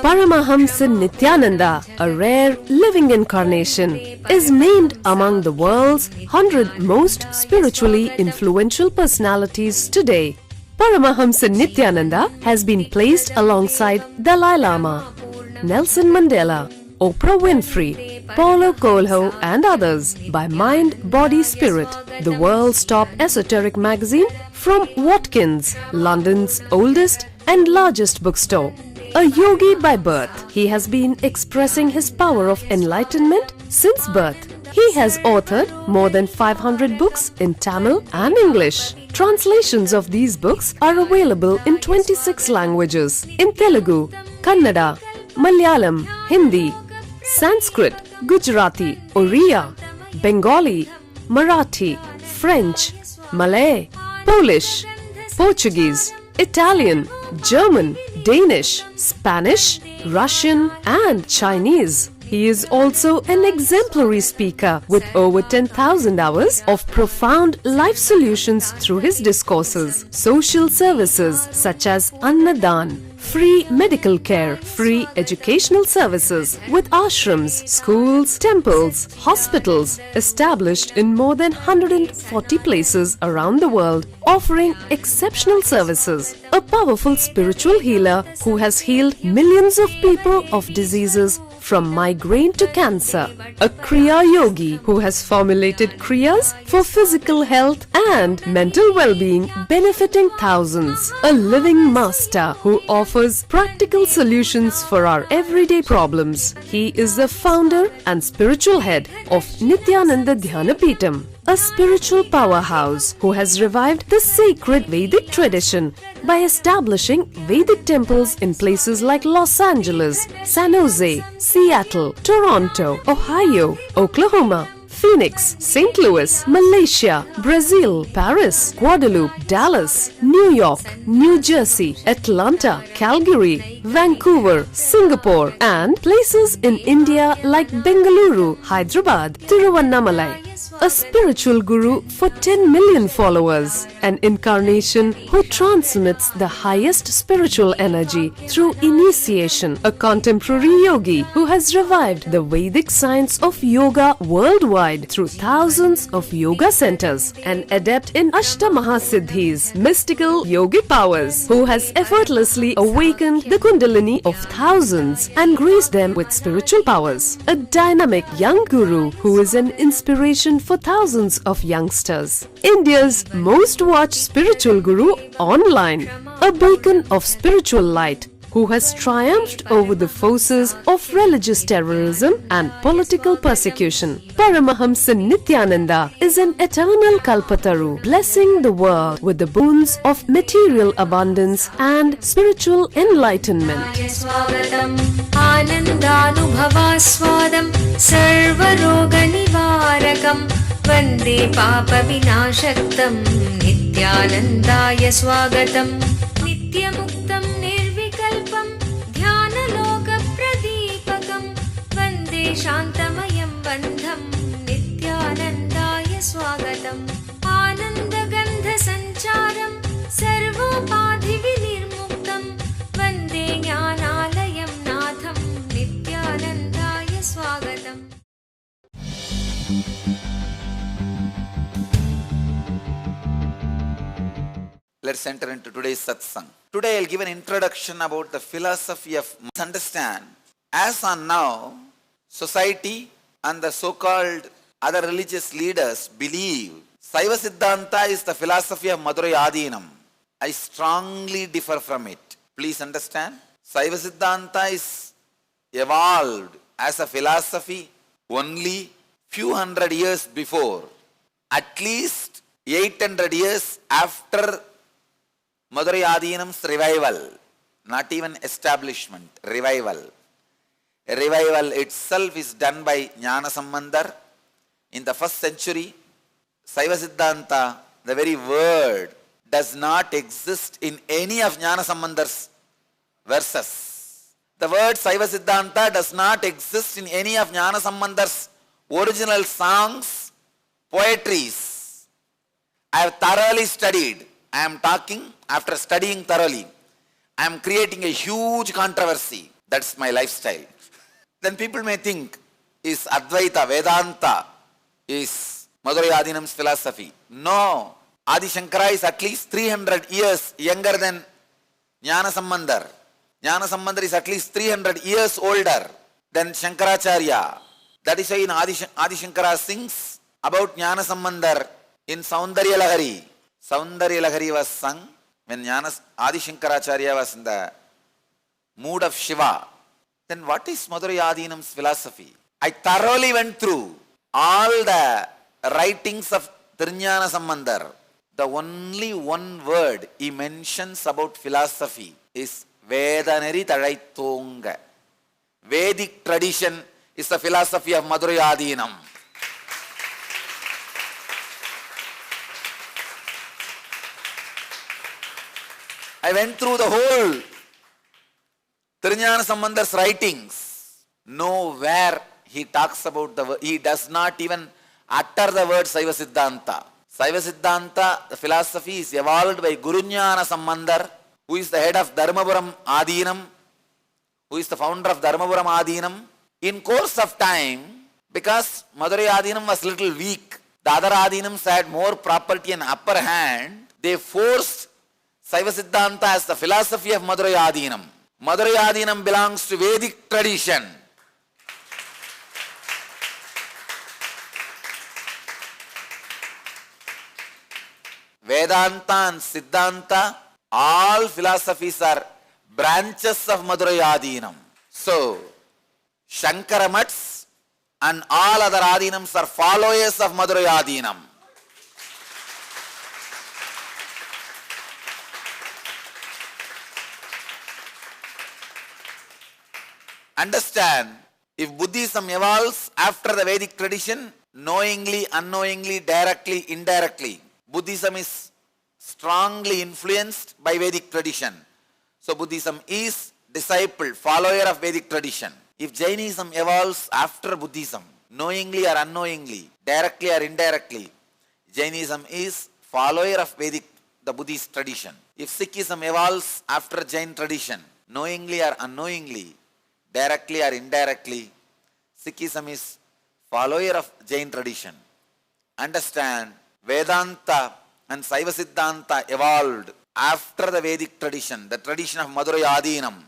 Paramahamsa Nityananda, a rare living incarnation, is named among the world's 100 most spiritually influential personalities today. Paramahamsa Nityananda has been placed alongside Dalai Lama, Nelson Mandela, Oprah Winfrey, Paulo Coelho and others by Mind, Body, Spirit, the world's top esoteric magazine from Watkins, London's oldest and largest bookstore. A yogi by birth, he has been expressing his power of enlightenment since birth. He has authored more than 500 books in Tamil and English. Translations of these books are available in 26 languages in Telugu, Kannada, Malayalam, Hindi, Sanskrit, Gujarati, Oriya, Bengali, Marathi, French, Malay, Polish, Portuguese, Italian, German, Danish, Spanish, Russian and Chinese. He is also an exemplary speaker with over 10,000 hours of profound life solutions through his discourses. Social services such as Annadan, free medical care, free educational services with ashrams, schools, temples, hospitals established in more than 140 places around the world, offering exceptional services. A powerful spiritual healer who has healed millions of people of diseases from migraine to cancer. A Kriya Yogi who has formulated Kriyas for physical health and mental well-being, benefiting thousands. A living master who offers practical solutions for our everyday problems. He is the founder and spiritual head of Nityananda Dhyanapitham, a spiritual powerhouse who has revived the sacred Vedic tradition by establishing Vedic temples in places like Los Angeles, San Jose, Seattle, Toronto, Ohio, Oklahoma, Phoenix, St. Louis, Malaysia, Brazil, Paris, Guadeloupe, Dallas, New York, New Jersey, Atlanta, Calgary, Vancouver, Singapore, and places in India like Bengaluru, Hyderabad, Tiruvannamalai. A spiritual guru for 10 million followers, an incarnation who transmits the highest spiritual energy through initiation, a contemporary yogi who has revived the Vedic science of yoga worldwide through thousands of yoga centers, an adept in Ashtamahasiddhis, mystical yogic powers, who has effortlessly awakened the Kundalini of thousands and graced them with spiritual powers, a dynamic young guru who is an inspiration for thousands of youngsters. India's most watched spiritual guru online, a beacon of spiritual light who has triumphed over the forces of religious terrorism and political persecution. Paramahamsa Nityananda is an eternal Kalpataru, blessing the world with the boons of material abundance and spiritual enlightenment. Anandanubhavaswadam sarvaroganivarakam Vande Papa Vinashaktam Nityanandaya Swagatam Nityamuktam Nirvikalpam Dhyana Pradipakam Vande Shantamayam Bandham Nityanandaya Swagatam Ananda Gandha Sancharam Sarvopadhi Vinirmuktam Vande Jnanalayam Natham Nityanandaya Swagatam. Let's enter into today's satsang. Today I'll give an introduction about the philosophy of understand. As on now, society and the so-called other religious leaders believe Saiva Siddhanta is the philosophy of Madurai Adinam. I strongly differ from it. Please understand. Saiva Siddhanta is evolved as a philosophy only few hundred years before. At least 800 years after Madurai Adinam's revival, not even establishment, revival. A revival itself is done by Jnana Sambandar. In the 1st century, Saiva Siddhanta, the very word, does not exist in any of Jnana Sambandar's verses. The word Saiva Siddhanta does not exist in any of Jnana Sambandar's original songs, poetries. I have thoroughly studied. I am talking after studying thoroughly. I am creating a huge controversy. That's my lifestyle. Then people may think, is Advaita, Vedanta, is Madurai Adinam's philosophy. No. Adi Shankara is at least 300 years younger than Jnana Sambandar. Jnana Sambandar is at least 300 years older than Shankaracharya. That is why in Adi Shankara sings about Jnana Sambandar in Saundarya Lahari. Saundarya Lahari was sung when Adi Shankaracharya was in the mood of Shiva. Then what is Madurai Adinam's philosophy? I thoroughly went through all the writings of Tirunjana Sambandar. The only one word he mentions about philosophy is Vedaneri Tadaithonga. Vedic tradition is the philosophy of Madurai Adinam. I went through the whole Tirunjana Sambandar's writings. Nowhere he talks about he does not even utter the word Saiva Siddhanta. Saiva Siddhanta, the philosophy, is evolved by Guru Jnana Sambandar, who is the head of Dharmapuram Adinam, who is the founder of Dharmapuram Adinam. In course of time, because Madurai Adinam was little weak, the other Adinams had more property and upper hand, they forced Saiva Siddhanta as the philosophy of Madurai Adinam. Madurai Adinam belongs to Vedic tradition. Vedanta and Siddhanta, all philosophies are branches of Madurai Adinam. So, Shankara Mats and all other Adinams are followers of Madurai Adinam. Understand, if Buddhism evolves after the Vedic tradition, knowingly, unknowingly, directly, indirectly, Buddhism is strongly influenced by Vedic tradition. So Buddhism is disciple, follower of Vedic tradition. If Jainism evolves after Buddhism, knowingly or unknowingly, directly or indirectly, Jainism is follower of the Buddhist tradition. If Sikhism evolves after Jain tradition, knowingly or unknowingly, directly or indirectly, Sikhism is follower of Jain tradition. Understand, Vedanta and Saiva Siddhanta evolved after the Vedic tradition, the tradition of Madurai Adinam.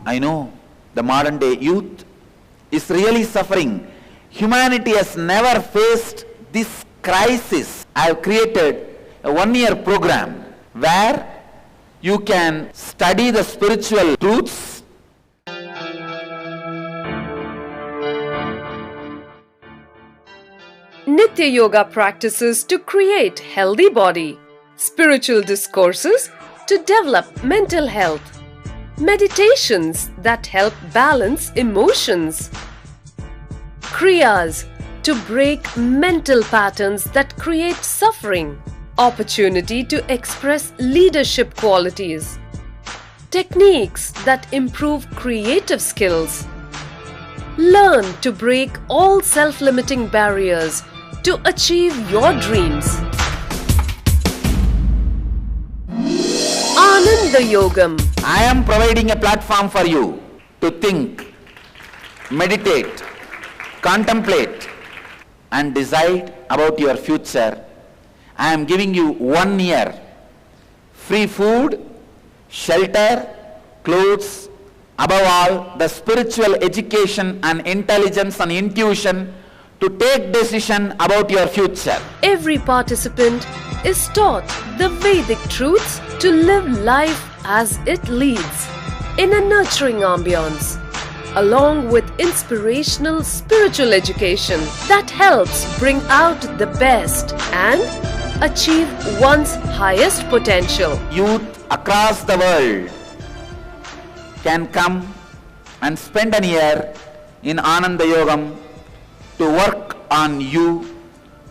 I know the modern day youth is really suffering. Humanity has never faced this crisis. I have created a one-year program where you can study the spiritual truths, Nitya Yoga practices to create healthy body, spiritual discourses to develop mental health, meditations that help balance emotions, kriyas to break mental patterns that create suffering, opportunity to express leadership qualities, techniques that improve creative skills. Learn to break all self-limiting barriers to achieve your dreams. Ananda Yogam. I am providing a platform for you to think, meditate, contemplate and decide about your future. I am giving you 1 year free food, shelter, clothes, above all the spiritual education and intelligence and intuition to take decision about your future. Every participant is taught the Vedic truths to live life as it leads in a nurturing ambience. along with inspirational spiritual education that helps bring out the best and achieve one's highest potential. Youth across the world can come and spend an year in Ananda Yogam to work on you,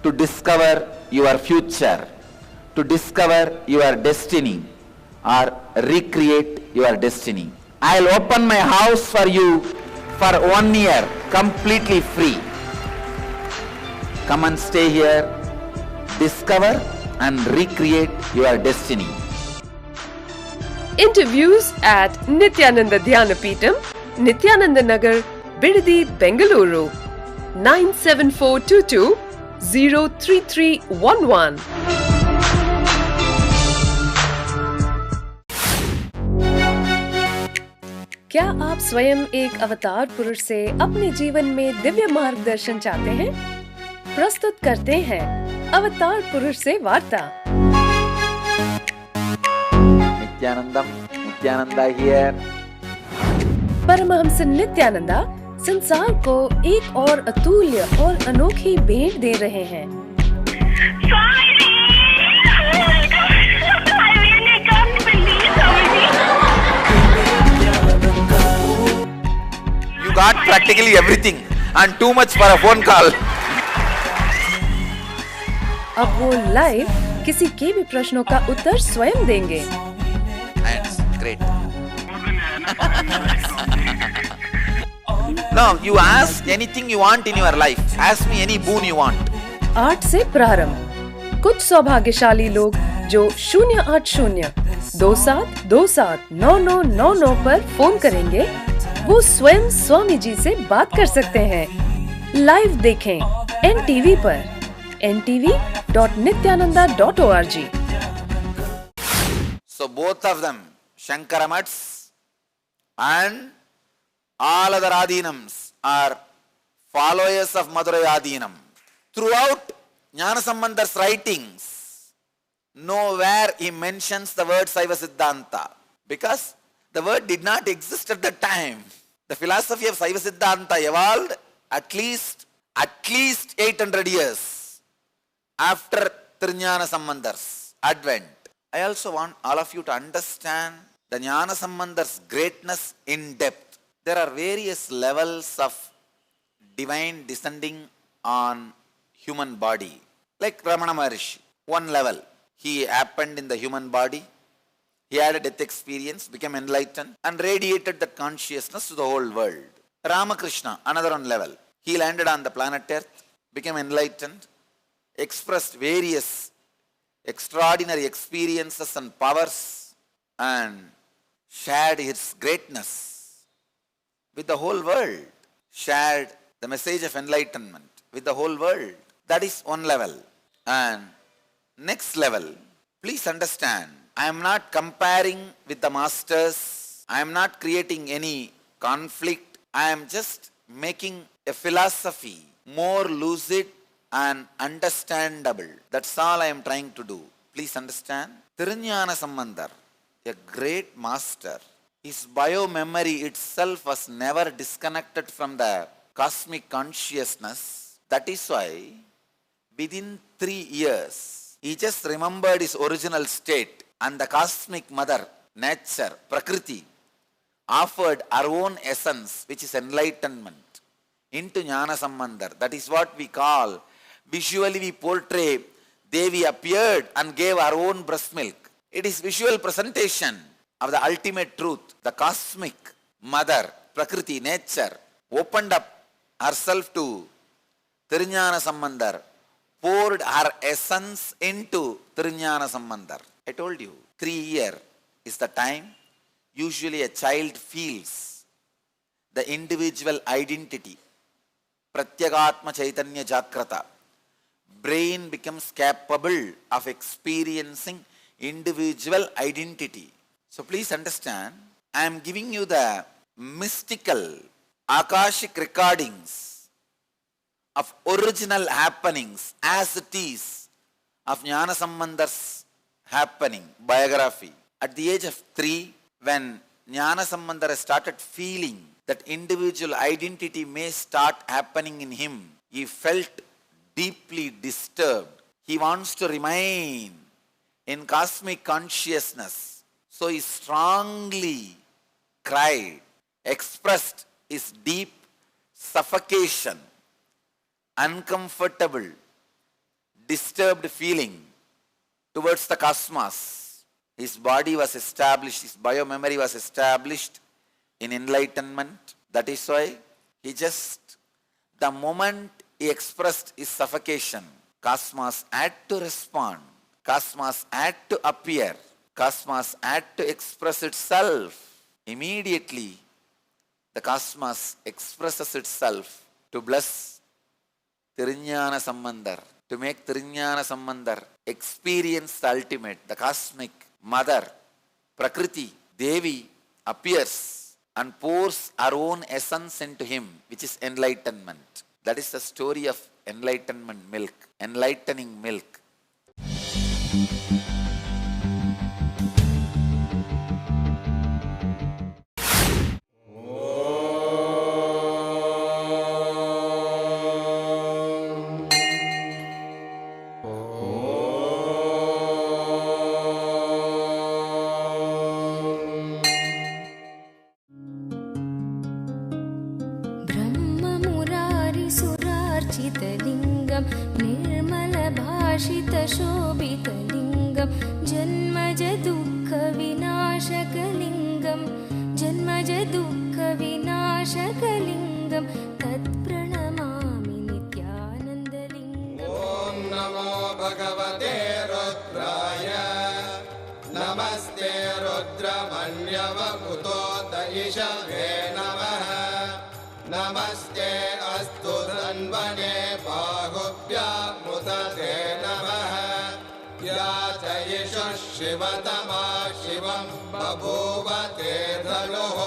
to discover your future, to discover your destiny or recreate your destiny. I'll open my house for you for 1 year completely free. Come and stay here, discover and recreate your destiny. Interviews at Nityananda Dhyanapitham, Nityananda Nagar, Bidadi, Bengaluru, 97422 03311. क्या आप स्वयं एक अवतार पुरुष से अपने जीवन में दिव्य मार्गदर्शन चाहते हैं? प्रस्तुत करते हैं अवतार पुरुष से वार्ता। Nityananda here. परमहंस नित्यानंदा संसार को एक और अतुल्य और अनोखी भेंट दे रहे हैं। You got practically everything and too much for a phone call. अब वो लाइव किसी के भी प्रश्नों का उत्तर स्वयं देंगे। That's great. No, you ask anything you want in your life. Ask me any boon you want. 8 से प्रारंभ। कुछ सौभाग्यशाली लोग जो 08027279999 पर फोन करेंगे, वो स्वयं स्वामी जी से बात कर सकते हैं। लाइव देखें NTV पर ntv.nityananda.org। So both of them, Shankara Mats and all other Adinams, are followers of Madurai Adinam. Throughout Jnanasambandhar's writings, nowhere he mentions the word Saiva Siddhanta, because the word did not exist at that time. The philosophy of Saiva Siddhanta evolved at least 800 years after Tirujnanasambandhar's advent. I also want all of you to understand the Jnanasambandhar's greatness in depth. There are various levels of divine descending on human body. Like Ramana Maharishi, one level. He happened in the human body. He had a death experience, became enlightened, and radiated that consciousness to the whole world. Ramakrishna, another one level. He landed on the planet Earth, became enlightened, expressed various extraordinary experiences and powers, and shared his greatness with the whole world. Shared the message of enlightenment with the whole world. That is one level. And next level, please understand, I am not comparing with the masters. I am not creating any conflict. I am just making a philosophy more lucid and understandable. That's all I am trying to do. Please understand. Tirujnanasambandhar, a great master, his bio-memory itself was never disconnected from the cosmic consciousness. That is why within 3 years, he just remembered his original state, and the cosmic mother, nature, Prakriti, offered her own essence, which is enlightenment, into Jnanasambandhar. That is what we call, visually we portray, Devi appeared and gave her own breast milk. It is visual presentation of the ultimate truth. The cosmic mother, Prakriti, nature, opened up herself to Tirujnanasambandhar, poured her essence into Tirujnanasambandhar. I told you, 3 years is the time usually a child feels the individual identity. Pratyagatma Chaitanya Jagrata. Brain becomes capable of experiencing individual identity. So please understand, I am giving you the mystical Akashic recordings of original happenings as it is of Jnanasambandhar's happening, biography. At the age of 3, when Jnanasambandhar started feeling that individual identity may start happening in him. He felt deeply disturbed. He wants to remain in cosmic consciousness. So he strongly cried, expressed his deep suffocation, uncomfortable, disturbed feeling towards the cosmos. His body was established, his biomemory was established in enlightenment. That is why the moment he expressed his suffocation, cosmos had to respond. Cosmos had to appear. Cosmos had to express itself. Immediately, the cosmos expresses itself to bless Thiriññāna Sambandhar, to make Thiriññāna Sambandhar experience the ultimate. The cosmic mother, Prakriti, Devi, appears and pours her own essence into him, which is enlightenment. That is the story of enlightenment milk, enlightening milk. ब्रह्ममुरारिसुरार्चितलिङ्गं निर्मलभाषितशोभितलिङ्गं जन्मजदुःखविनाशकलिङ्गं जन्मजदुःखविनाशकलिङ्गं तत्प्रणमामि नित्यानन्दलिङ्गम्। ॐ नमो भगवते रुद्राय नमस्ते रुद्रमन्यवकुतोदयिषवे नमः नमस्ते अस्तु धन्वने बाहुभ्यामुदते नमः याचयिषुः शिवतमा शिवं बभूव ते धनुः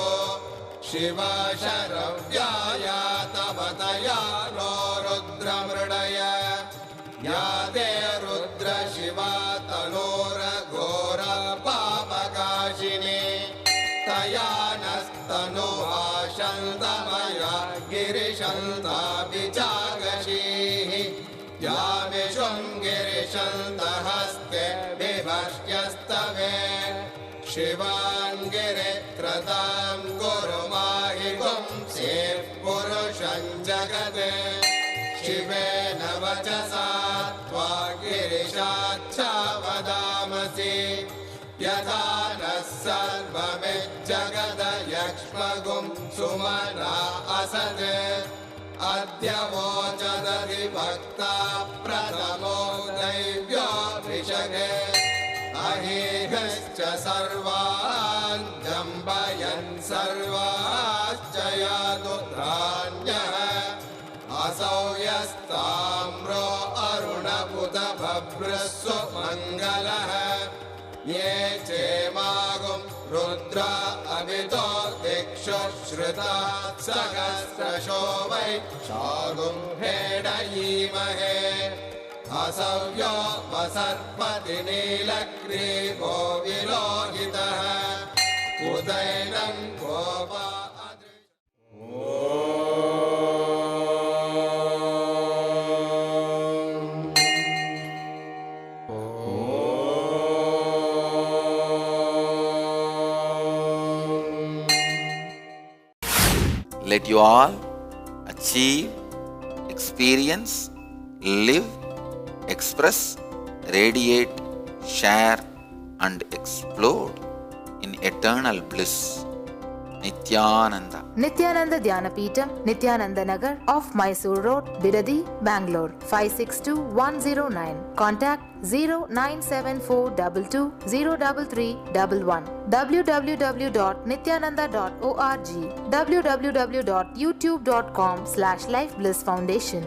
शिवा शरव्याया तवतया नो रुद्रमृडय या ते रुद्र शिवा तनोरघोर पापकाशिनी तया नस्तनुहा शन्तमया गिरिशन्ताभिजागशीः या विशुं गिरिशन्तहस्ते बिभर्ष्यस्तवे शिवाङ्गिरित्रतां गुरु माहि पुंसेः पुरुषं जगते शिवेन वचसा त्वा गिरिशाच्छा वदामसि यथा नः सर्वमिज्जगदयक्ष्मगुं सुमना असत् अद्य वोचदधिभक्ता प्रथमो दैव्यो ऋषगे अहीहश्च सर्वान् जम्बयन् सर्वाश्च यादुत्राण्यः असौ यस्ताम्रो अरुणपुत भभ्रस्सु मङ्गलः ये चेमागुं रुद्रा अभितो दिक्षु श्रुता सहस्रशो वै शागुं हेडयीमहे असव्यो वसर्पति नीलग्रीवो विलोहितः उदैनं Gopa Let you all achieve, experience, live, express, radiate, share and explode in eternal bliss. Nityananda. Nityananda Dhyanapitham, Nityananda Nagar off Mysore Road, Bidadi, Bangalore 562109. Contact 097422033311. www.nityananda.org. www.youtube.com/Life Bliss Foundation.